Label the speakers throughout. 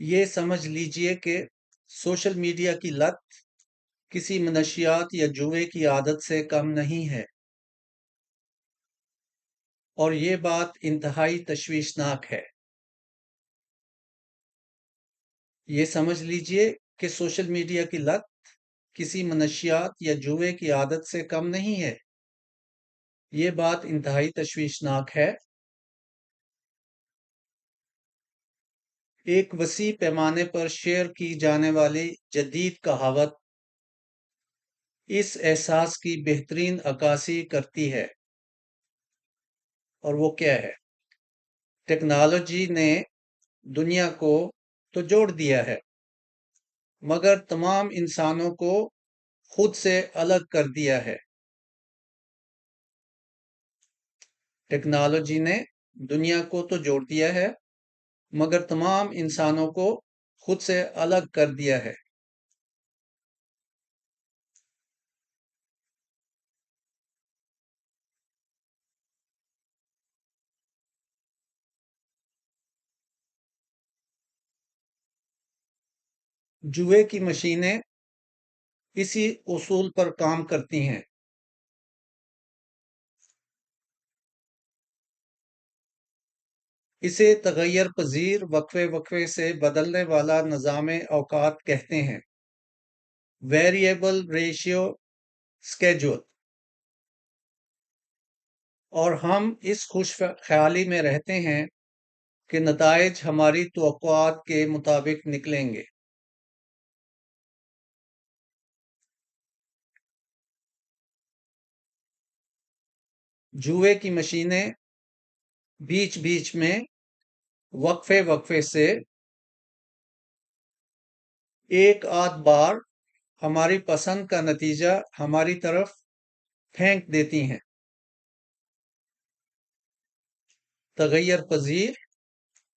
Speaker 1: یہ سمجھ لیجئے کہ سوشل میڈیا کی لت کسی منشیات یا جوئے کی عادت سے کم نہیں ہے، اور یہ بات انتہائی تشویشناک ہے۔ یہ سمجھ لیجئے کہ سوشل میڈیا کی لت کسی منشیات یا جوئے کی عادت سے کم نہیں ہے، یہ بات انتہائی تشویشناک ہے۔ ایک وسیع پیمانے پر شیئر کی جانے والی جدید کہاوت اس احساس کی بہترین عکاسی کرتی ہے، اور وہ کیا ہے؟ ٹیکنالوجی نے دنیا کو تو جوڑ دیا ہے، مگر تمام انسانوں کو خود سے الگ کر دیا ہے۔ ٹیکنالوجی نے دنیا کو تو جوڑ دیا ہے، مگر تمام انسانوں کو خود سے الگ کر دیا ہے۔ جوئے کی مشینیں اسی اصول پر کام کرتی ہیں۔ اسے تغیر پذیر وقفے وقفے سے بدلنے والا نظام اوقات کہتے ہیں، ویریبل ریشیو سکیجول، اور ہم اس خوش خیالی میں رہتے ہیں کہ نتائج ہماری توقعات کے مطابق نکلیں گے۔ جوئے کی مشینیں بیچ بیچ میں وقفے وقفے سے ایک آدھ بار ہماری پسند کا نتیجہ ہماری طرف پھینک دیتی ہیں۔ تغیر پذیر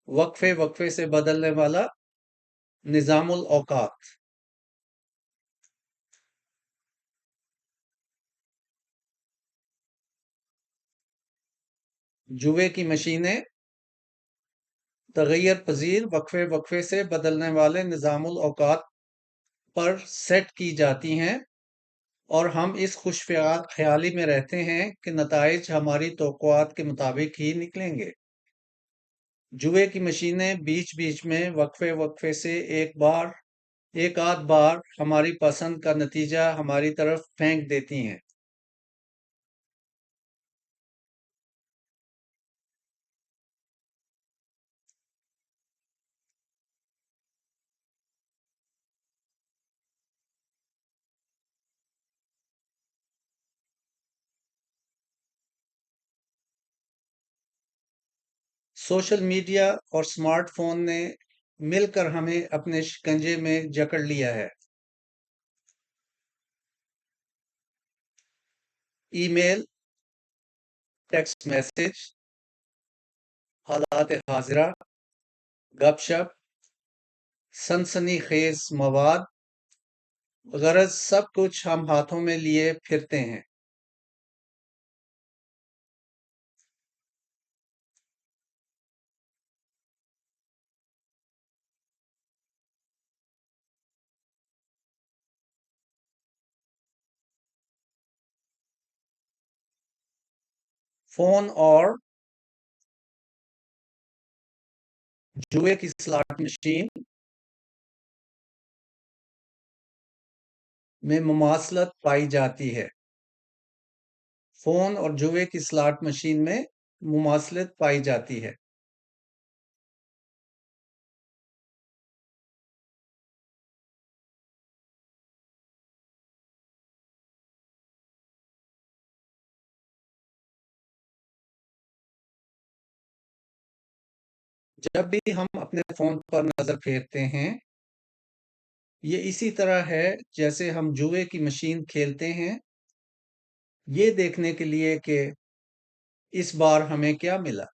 Speaker 1: وقفے وقفے سے بدلنے والا نظام الاوقات۔ جوئے کی مشینیں تغیر پذیر وقفے وقفے سے بدلنے والے نظام الاوقات پر سیٹ کی جاتی ہیں، اور ہم اس خوش خیالی میں رہتے ہیں کہ نتائج ہماری توقعات کے مطابق ہی نکلیں گے۔ جوئے کی مشینیں بیچ بیچ میں وقفے وقفے سے ایک آدھ بار ہماری پسند کا نتیجہ ہماری طرف پھینک دیتی ہیں۔ سوشل میڈیا اور سمارٹ فون نے مل کر ہمیں اپنے شکنجے میں جکڑ لیا ہے۔ ای میل، ٹیکسٹ میسج، حالات حاضرہ، گپ شپ، سنسنی خیز مواد، غرض سب کچھ ہم ہاتھوں میں لیے پھرتے ہیں۔ فون اور جوئے کی سلاٹ مشین میں مماثلت پائی جاتی ہے۔ فون اور جوئے کی سلاٹ مشین میں مماثلت پائی جاتی ہے۔ جب بھی ہم اپنے فون پر نظر پھیرتے ہیں، یہ اسی طرح ہے جیسے ہم جوئے کی مشین کھیلتے ہیں، یہ دیکھنے کے لیے کہ اس بار ہمیں کیا ملا۔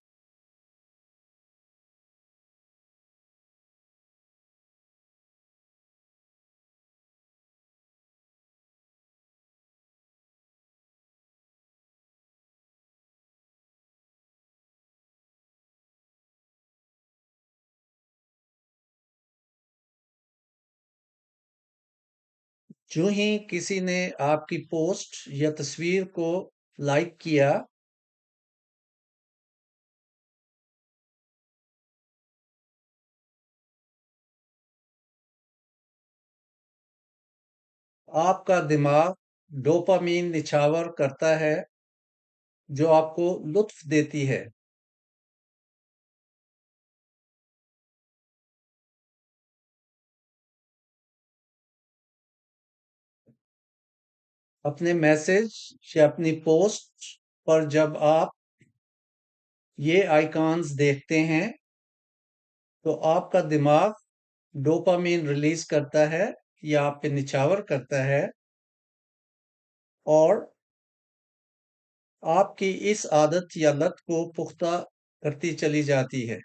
Speaker 1: جو ہی کسی نے آپ کی پوسٹ یا تصویر کو لائک کیا، آپ کا دماغ ڈوپامین نچھاور کرتا ہے جو آپ کو لطف دیتی ہے۔ اپنے میسج یا اپنی پوسٹ پر جب آپ یہ آئیکانز دیکھتے ہیں تو آپ کا دماغ ڈوپامین ریلیز کرتا ہے یا آپ پہ نچھاور کرتا ہے، اور آپ کی اس عادت یا لت کو پختہ کرتی چلی جاتی ہے،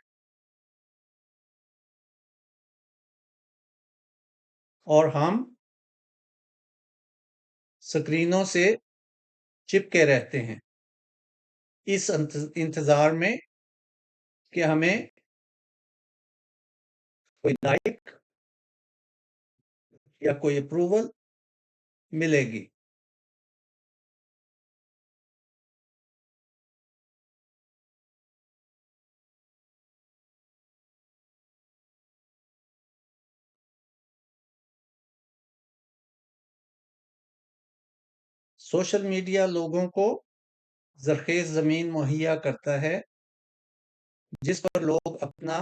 Speaker 1: اور ہم سکرینوں سے چپکے رہتے ہیں اس انتظار میں کہ ہمیں کوئی لائک یا کوئی اپروول ملے گی۔ سوشل میڈیا لوگوں کو زرخیز زمین مہیا کرتا ہے جس پر لوگ اپنا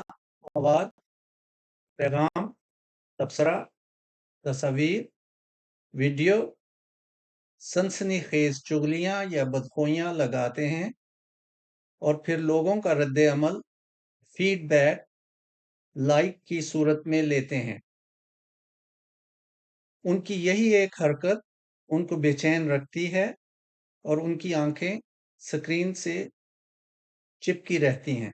Speaker 1: مواد، پیغام، تبصرہ، تصاویر، ویڈیو، سنسنی خیز چغلیاں یا بدخوئیاں لگاتے ہیں، اور پھر لوگوں کا رد عمل، فیڈ بیک، لائک کی صورت میں لیتے ہیں۔ ان کی یہی ایک حرکت ان کو بے چین رکھتی ہے اور ان کی آنکھیں سکرین سے چپکی رہتی ہیں۔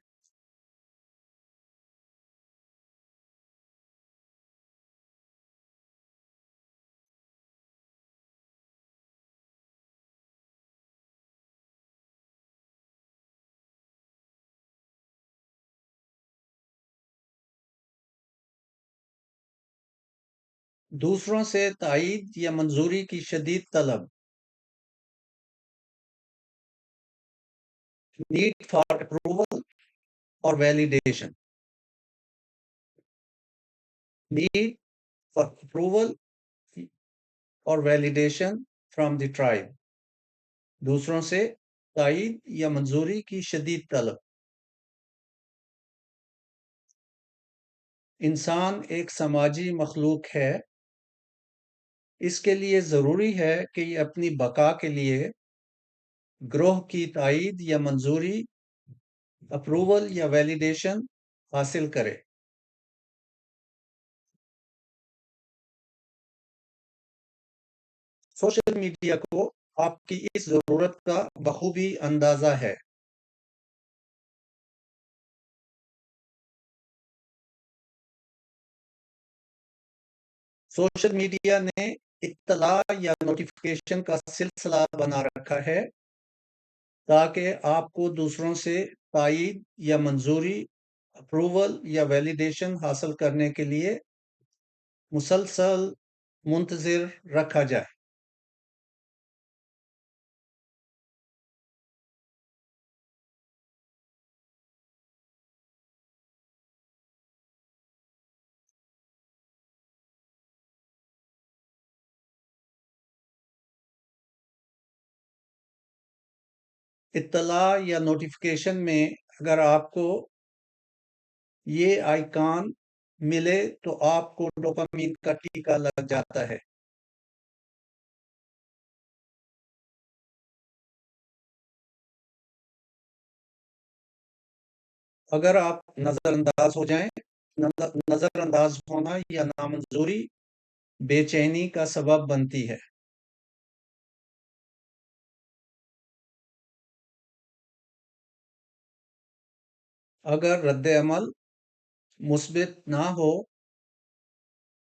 Speaker 1: دوسروں سے تائید یا منظوری کی شدید طلب، نیڈ فار اپروول اور ویلیڈیشن، نیڈ فار اپروول اور ویلیڈیشن فرام دی ٹرائب، دوسروں سے تائید یا منظوری کی شدید طلب۔ انسان ایک سماجی مخلوق ہے، اس کے لیے ضروری ہے کہ یہ اپنی بقا کے لیے گروہ کی تائید یا منظوری، اپروول یا ویلیڈیشن حاصل کرے۔ سوشل میڈیا کو آپ کی اس ضرورت کا بخوبی اندازہ ہے۔ سوشل میڈیا نے اطلاع یا نوٹیفیکیشن کا سلسلہ بنا رکھا ہے تاکہ آپ کو دوسروں سے تائید یا منظوری، اپروول یا ویلیڈیشن حاصل کرنے کے لیے مسلسل منتظر رکھا جائے۔ اطلاع یا نوٹیفیکیشن میں اگر آپ کو یہ آئیکن ملے تو آپ کو ڈوپامین کا ٹیکا لگ جاتا ہے۔ اگر آپ نظر انداز ہو جائیں، نظر انداز ہونا یا نامنظوری بے چینی کا سبب بنتی ہے۔ اگر رد عمل مثبت نہ ہو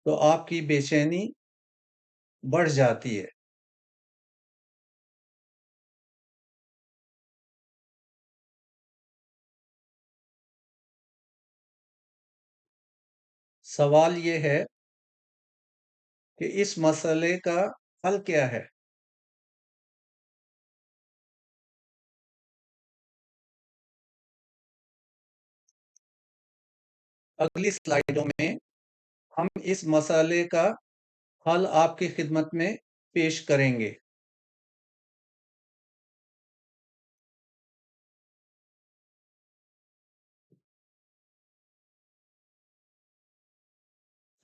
Speaker 1: تو آپ کی بے چینی بڑھ جاتی ہے۔ سوال یہ ہے کہ اس مسئلے کا حل کیا ہے۔ اگلی سلائیڈوں میں ہم اس مسئلے کا حل آپ کی خدمت میں پیش کریں گے۔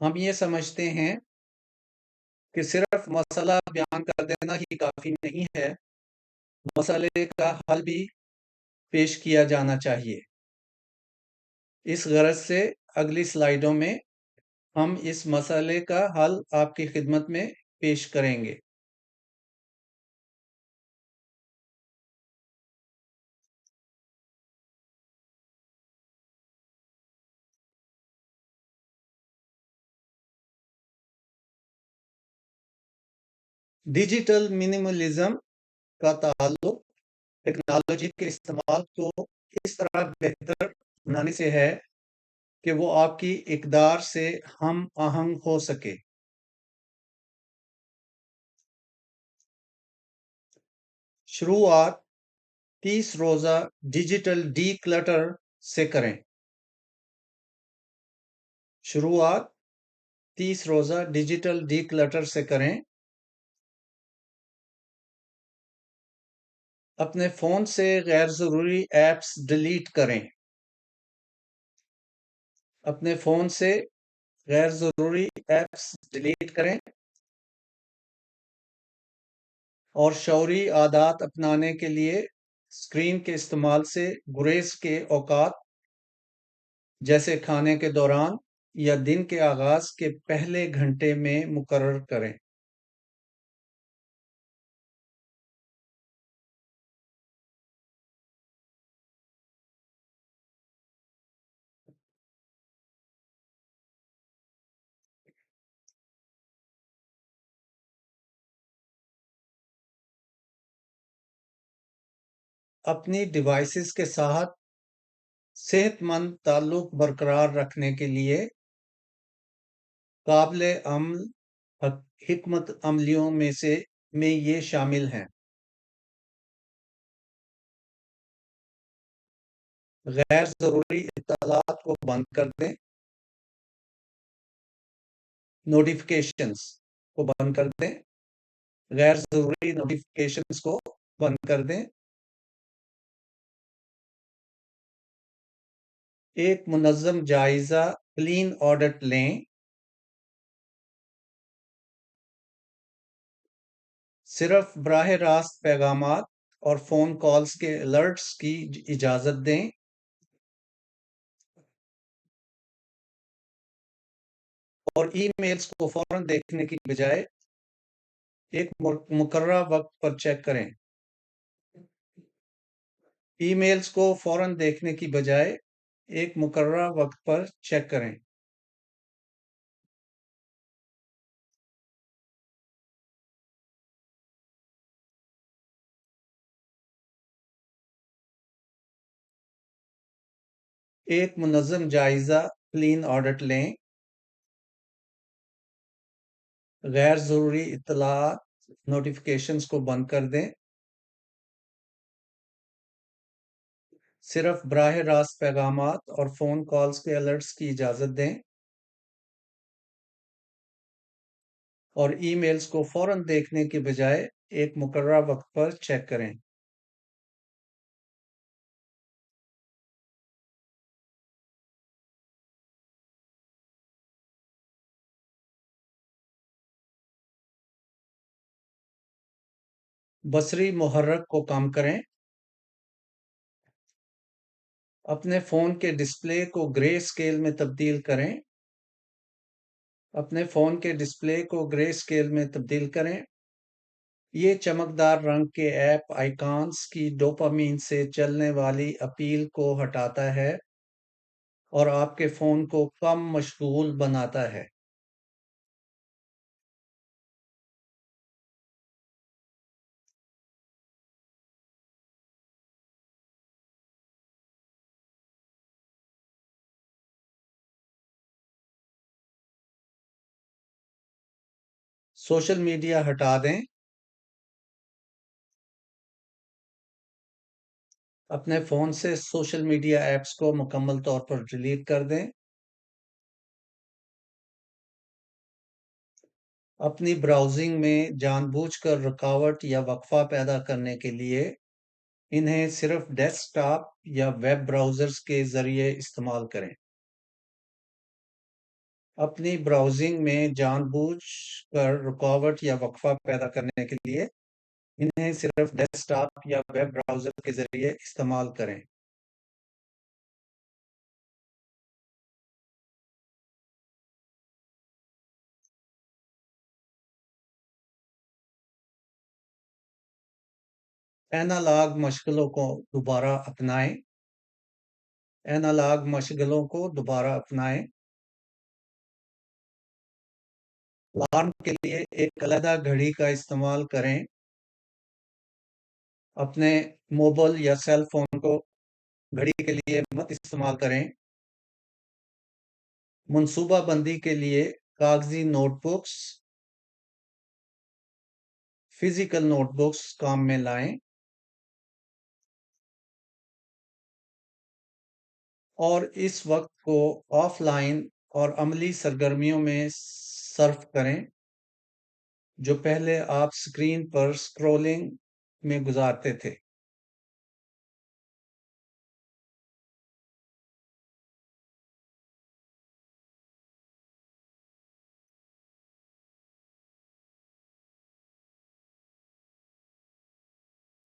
Speaker 1: ہم یہ سمجھتے ہیں کہ صرف مسئلہ بیان کر دینا ہی کافی نہیں ہے، مسئلے کا حل بھی پیش کیا جانا چاہیے۔ اس غرض سے اگلی سلائیڈوں میں ہم اس مسئلے کا حل آپ کی خدمت میں پیش کریں گے۔ ڈیجیٹل منیملزم کا تعلق ٹیکنالوجی کے استعمال کو اس طرح بہتر بنانے سے ہے کہ وہ آپ کی اقدار سے ہم آہنگ ہو سکے۔ شروعات 30 روزہ ڈیجیٹل ڈی کلٹر سے کریں۔ شروعات 30 روزہ ڈیجیٹل ڈی کلٹر سے کریں۔ اپنے فون سے غیر ضروری ایپس ڈیلیٹ کریں۔ اپنے فون سے غیر ضروری ایپس ڈیلیٹ کریں اور شعوری عادات اپنانے کے لیے اسکرین کے استعمال سے گریز کے اوقات جیسے کھانے کے دوران یا دن کے آغاز کے پہلے گھنٹے میں مقرر کریں۔ اپنی ڈیوائسز کے ساتھ صحت مند تعلق برقرار رکھنے کے لیے قابل عمل حکمت عملیوں میں یہ شامل ہیں۔ غیر ضروری اطلاعات کو بند کر دیں۔ نوٹیفیکیشنز کو بند کر دیں۔ غیر ضروری نوٹیفیکیشنز کو بند کر دیں۔ ایک منظم جائزہ کلین آڈٹ لیں۔ صرف براہ راست پیغامات اور فون کالز کے الرٹس کی اجازت دیں۔ اور ای میلز کو فوراً دیکھنے کی بجائے ایک مقررہ وقت پر چیک کریں۔ ای میلز کو فوراً دیکھنے کی بجائے ایک مقررہ وقت پر چیک کریں۔ ایک منظم جائزہ کلین آڈٹ لیں۔ غیر ضروری اطلاعات نوٹیفیکیشنز کو بند کر دیں۔ صرف براہ راست پیغامات اور فون کالز کے الرٹس کی اجازت دیں اور ای میلز کو فوراً دیکھنے کے بجائے ایک مقررہ وقت پر چیک کریں۔ بصری محرک کو کم کریں۔ اپنے فون کے ڈسپلے کو گرے اسکیل میں تبدیل کریں۔ اپنے فون کے ڈسپلے کو گرے اسکیل میں تبدیل کریں۔ یہ چمکدار رنگ کے ایپ آئیکانز کی ڈوپامین سے چلنے والی اپیل کو ہٹاتا ہے اور آپ کے فون کو کم مشغول بناتا ہے۔ سوشل میڈیا ہٹا دیں۔ اپنے فون سے سوشل میڈیا ایپس کو مکمل طور پر ڈیلیٹ کر دیں۔ اپنی براؤزنگ میں جان بوجھ کر رکاوٹ یا وقفہ پیدا کرنے کے لیے انہیں صرف ڈیسک ٹاپ یا ویب براؤزرز کے ذریعے استعمال کریں۔ اپنی براؤزنگ میں جان بوجھ کر رکاوٹ یا وقفہ پیدا کرنے کے لیے انہیں صرف ڈیسک ٹاپ یا ویب براؤزر کے ذریعے استعمال کریں۔ اینالاگ مشغلوں کو دوبارہ اپنائیں۔ اینالاگ مشغلوں کو دوبارہ اپنائیں۔ الارم کے لیے ایک علیحدہ گھڑی کا استعمال کریں۔ اپنے موبائل یا سیل فون کو گھڑی کے لیے مت استعمال کریں۔ منصوبہ بندی کے لیے کاغذی notebooks, physical notebooks کام میں لائیں اور اس وقت کو آف لائن اور عملی سرگرمیوں میں صرف کریں جو پہلے آپ اسکرین پر سکرولنگ میں گزارتے تھے۔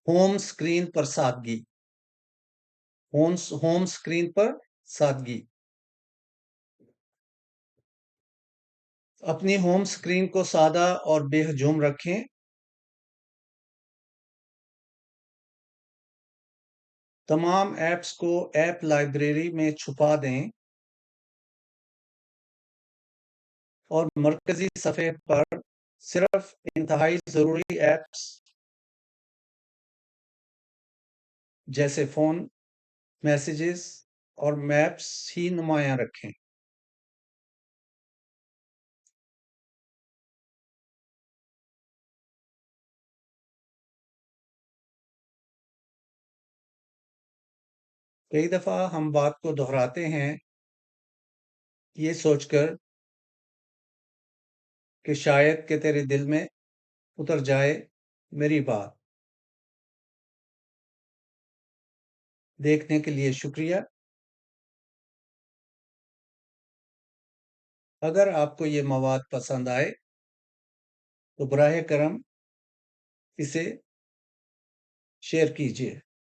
Speaker 1: ہوم اسکرین پر سادگی۔ ہوم اسکرین پر سادگی۔ اپنی ہوم اسکرین کو سادہ اور بے ہجوم رکھیں۔ تمام ایپس کو ایپ لائبریری میں چھپا دیں اور مرکزی صفحے پر صرف انتہائی ضروری ایپس جیسے فون، میسیجز اور میپس ہی نمایاں رکھیں۔ کئی دفعہ ہم بات کو دہراتے ہیں یہ سوچ کر کہ شاید کہ تیرے دل میں اتر جائے میری بات۔ دیکھنے کے لیے شکریہ۔ اگر آپ کو یہ مواد پسند آئے تو براہ کرم اسے شیئر کیجیے۔